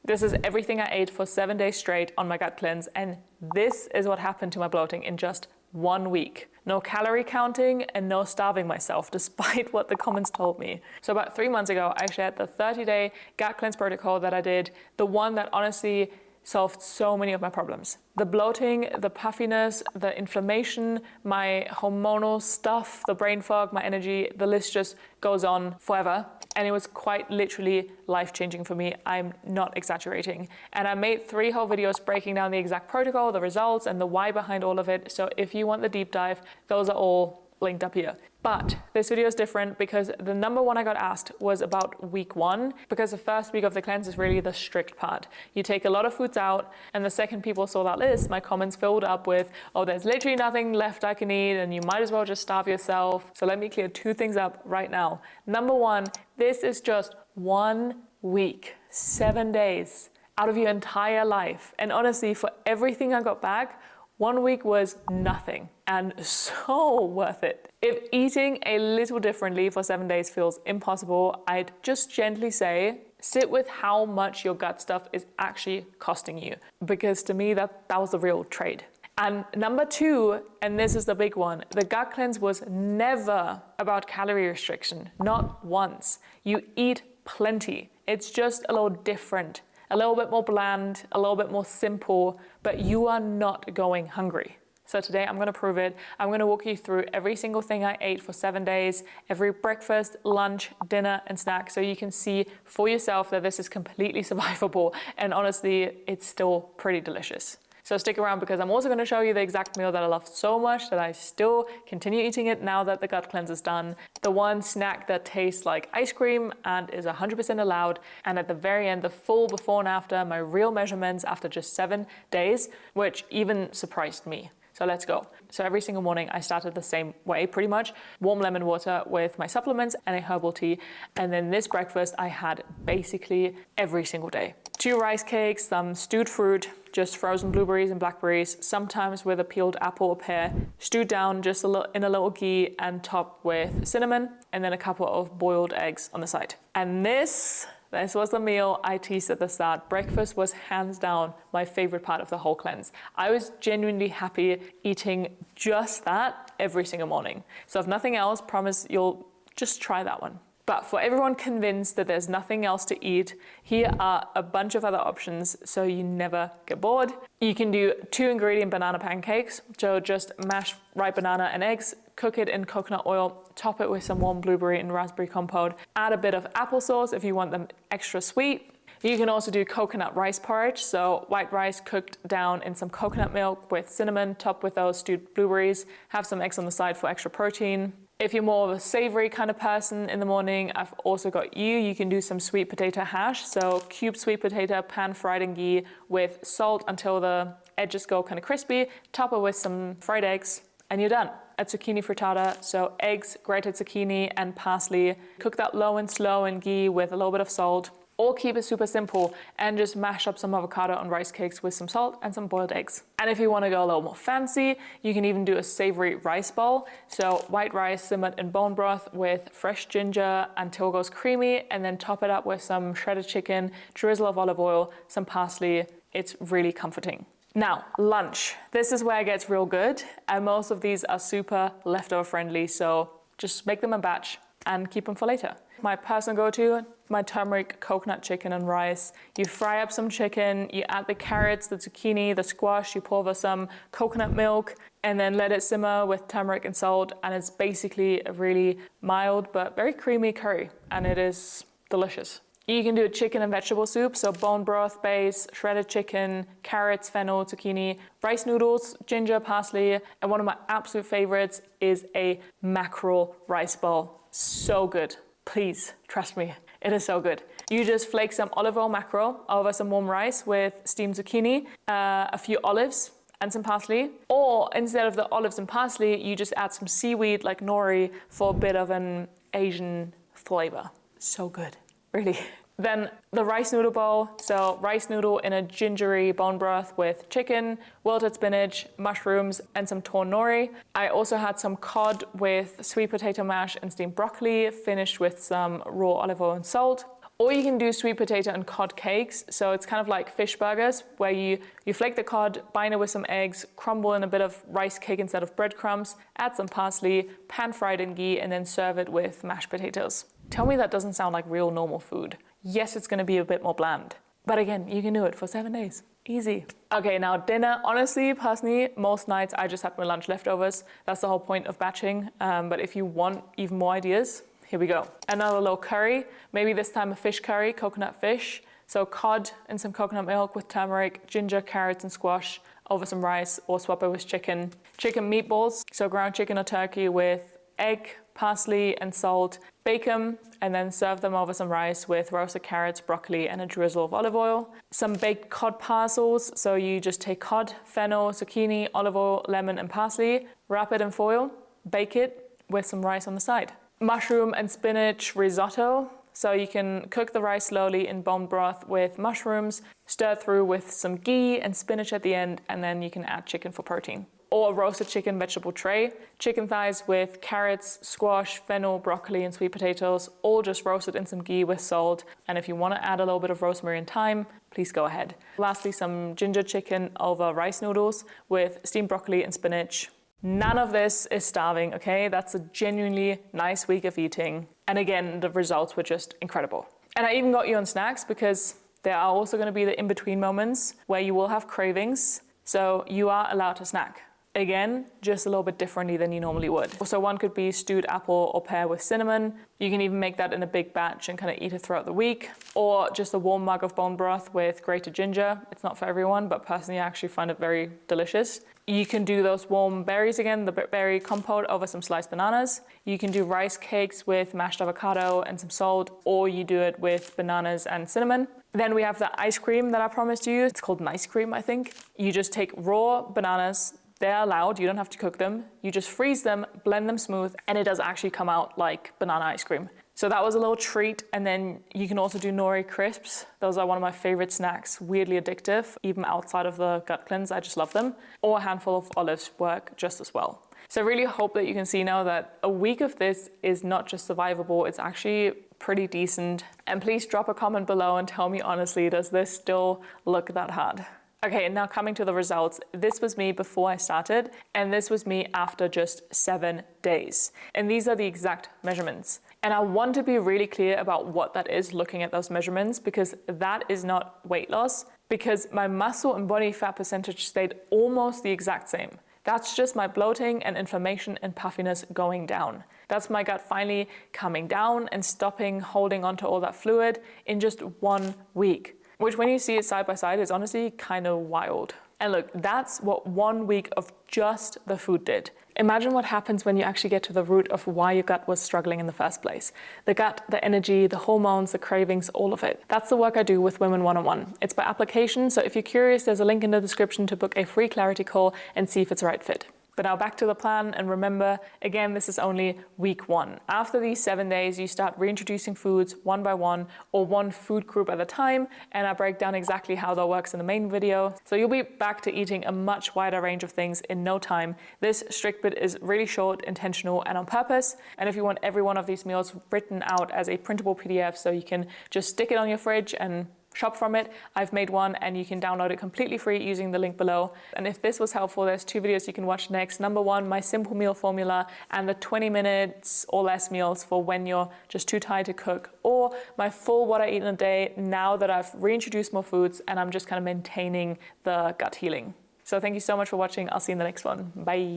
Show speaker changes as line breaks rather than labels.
This is everything I ate for 7 days straight on my gut cleanse, and this is what happened to my bloating in just 1 week. No calorie counting and no starving myself, despite what the comments told me. So about 3 months ago, I shared the 30-day gut cleanse protocol that I did, the one that honestly solved so many of my problems. The bloating, the puffiness, the inflammation, my hormonal stuff, the brain fog, my energy, the list just goes on forever. And it was quite literally life-changing for me. I'm not exaggerating. And I made 3 whole videos breaking down the exact protocol, the results, and the why behind all of it. So if you want the deep dive, those are all linked up here. But this video is different because the number one I got asked was about week 1, because the first week of the cleanse is really the strict part. You take a lot of foods out, and the second people saw that list, my comments filled up with, oh, there's literally nothing left I can eat and you might as well just starve yourself. So let me clear 2 things up right now. Number 1, this is just 1 week, 7 days out of your entire life. And honestly, for everything I got back, 1 week was nothing and so worth it. If eating a little differently for 7 days feels impossible, I'd just gently say, sit with how much your gut stuff is actually costing you. Because to me, that was the real trade. And number 2, and this is the big one, the gut cleanse was never about calorie restriction, not once. You eat plenty. It's just a little different. A little bit more bland, a little bit more simple, but you are not going hungry. So today I'm gonna prove it. I'm gonna walk you through every single thing I ate for 7 days, every breakfast, lunch, dinner, and snack, so you can see for yourself that this is completely survivable, and honestly, it's still pretty delicious. So stick around because I'm also going to show you the exact meal that I love so much that I still continue eating it now that the gut cleanse is done. The one snack that tastes like ice cream and is 100% allowed. And at the very end, the full before and after, my real measurements after just 7 days, which even surprised me. So let's go. So every single morning I started the same way, pretty much. Warm lemon water with my supplements and a herbal tea. And then this breakfast I had basically every single day. 2 rice cakes, some stewed fruit, just frozen blueberries and blackberries, sometimes with a peeled apple or pear, stewed down just in a little ghee and topped with cinnamon, and then a couple of boiled eggs on the side. And this was the meal I teased at the start. Breakfast was hands down my favorite part of the whole cleanse. I was genuinely happy eating just that every single morning. So if nothing else, promise you'll just try that one. But for everyone convinced that there's nothing else to eat, here are a bunch of other options so you never get bored. You can do 2-ingredient banana pancakes. So just mash ripe banana and eggs, cook it in coconut oil, top it with some warm blueberry and raspberry compote, add a bit of applesauce if you want them extra sweet. You can also do coconut rice porridge, so white rice cooked down in some coconut milk with cinnamon, topped with those stewed blueberries, have some eggs on the side for extra protein. If you're more of a savory kind of person in the morning, I've also got you can do some sweet potato hash. So cubed sweet potato, pan fried in ghee with salt until the edges go kind of crispy, top it with some fried eggs, and you're done. A zucchini frittata, so eggs, grated zucchini, and parsley. Cook that low and slow in ghee with a little bit of salt. Or keep it super simple and just mash up some avocado on rice cakes with some salt and some boiled eggs. And if you want to go a little more fancy, you can even do a savory rice bowl. So white rice simmered in bone broth with fresh ginger until it goes creamy, and then top it up with some shredded chicken, drizzle of olive oil, some parsley. It's really comforting. Now, lunch. This is where it gets real good, and most of these are super leftover friendly, so just make them a batch and keep them for later. My personal go-to, my turmeric coconut chicken and rice. You fry up some chicken, you add the carrots, the zucchini, the squash, you pour over some coconut milk, and then let it simmer with turmeric and salt, and it's basically a really mild but very creamy curry, and it is delicious. You can do a chicken and vegetable soup, so bone broth base, shredded chicken, carrots, fennel, zucchini, rice noodles, ginger, parsley, and one of my absolute favorites is a mackerel rice bowl. So good. Please, trust me, it is so good. You just flake some olive oil mackerel over some warm rice with steamed zucchini, a few olives, and some parsley. Or instead of the olives and parsley, you just add some seaweed like nori for a bit of an Asian flavor. So good, really. Then the rice noodle bowl, so rice noodle in a gingery bone broth with chicken, wilted spinach, mushrooms, and some torn nori. I also had some cod with sweet potato mash and steamed broccoli, finished with some raw olive oil and salt. Or you can do sweet potato and cod cakes. So it's kind of like fish burgers where you flake the cod, bind it with some eggs, crumble in a bit of rice cake instead of breadcrumbs, add some parsley, pan fry it in ghee, and then serve it with mashed potatoes. Tell me that doesn't sound like real normal food. Yes, it's gonna be a bit more bland. But again, you can do it for 7 days. Easy. Okay, now dinner. Honestly, personally, most nights I just have my lunch leftovers. That's the whole point of batching. But if you want even more ideas, here we go. Another little curry, maybe this time a fish curry, coconut fish. So cod and some coconut milk with turmeric, ginger, carrots, and squash over some rice, or swap it with chicken. Chicken meatballs, so ground chicken or turkey with egg, parsley, and salt. Bake them and then serve them over some rice with roasted carrots, broccoli, and a drizzle of olive oil. Some baked cod parcels, so you just take cod, fennel, zucchini, olive oil, lemon, and parsley, wrap it in foil, bake it with some rice on the side. Mushroom and spinach risotto. So you can cook the rice slowly in bone broth with mushrooms, stir through with some ghee and spinach at the end, and then you can add chicken for protein. Or a roasted chicken vegetable tray. Chicken thighs with carrots, squash, fennel, broccoli, and sweet potatoes, all just roasted in some ghee with salt. And if you want to add a little bit of rosemary and thyme, please go ahead. Lastly, some ginger chicken over rice noodles with steamed broccoli and spinach. None of this is starving, okay? That's a genuinely nice week of eating. And again, the results were just incredible. And I even got you on snacks because there are also gonna be the in-between moments where you will have cravings. So you are allowed to snack. Again, just a little bit differently than you normally would. So one could be stewed apple or pear with cinnamon. You can even make that in a big batch and kind of eat it throughout the week. Or just a warm mug of bone broth with grated ginger. It's not for everyone, but personally I actually find it very delicious. You can do those warm berries again, the berry compote over some sliced bananas. You can do rice cakes with mashed avocado and some salt, or you do it with bananas and cinnamon. Then we have the ice cream that I promised you. It's called nice cream, I think. You just take raw bananas. They're allowed, you don't have to cook them. You just freeze them, blend them smooth, and it does actually come out like banana ice cream. So that was a little treat. And then you can also do nori crisps. Those are one of my favorite snacks, weirdly addictive, even outside of the gut cleanse, I just love them. Or a handful of olives work just as well. So I really hope that you can see now that a week of this is not just survivable, it's actually pretty decent. And please drop a comment below and tell me honestly, does this still look that hard? Okay, and now coming to the results. This was me before I started, and this was me after just 7 days. And these are the exact measurements. And I want to be really clear about what that is looking at those measurements, because that is not weight loss, because my muscle and body fat percentage stayed almost the exact same. That's just my bloating and inflammation and puffiness going down. That's my gut finally coming down and stopping holding onto all that fluid in just 1 week. Which when you see it side by side is honestly kind of wild. And look, that's what 1 week of just the food did. Imagine what happens when you actually get to the root of why your gut was struggling in the first place. The gut, the energy, the hormones, the cravings, all of it. That's the work I do with Women One-on-One. It's by application, so if you're curious, there's a link in the description to book a free clarity call and see if it's the right fit. But now back to the plan, and remember, again, this is only week 1. After these 7 days, you start reintroducing foods one by one, or one food group at a time, and I break down exactly how that works in the main video. So you'll be back to eating a much wider range of things in no time. This strict bit is really short, intentional, and on purpose. And if you want every one of these meals written out as a printable PDF so you can just stick it on your fridge and shop from it, I've made one and you can download it completely free using the link below. And if this was helpful, there's 2 videos you can watch next. Number 1, my simple meal formula and the 20 minutes or less meals for when you're just too tired to cook, or my full what I eat in a day now that I've reintroduced more foods and I'm just kind of maintaining the gut healing. So thank you so much for watching. I'll see you in the next one. Bye.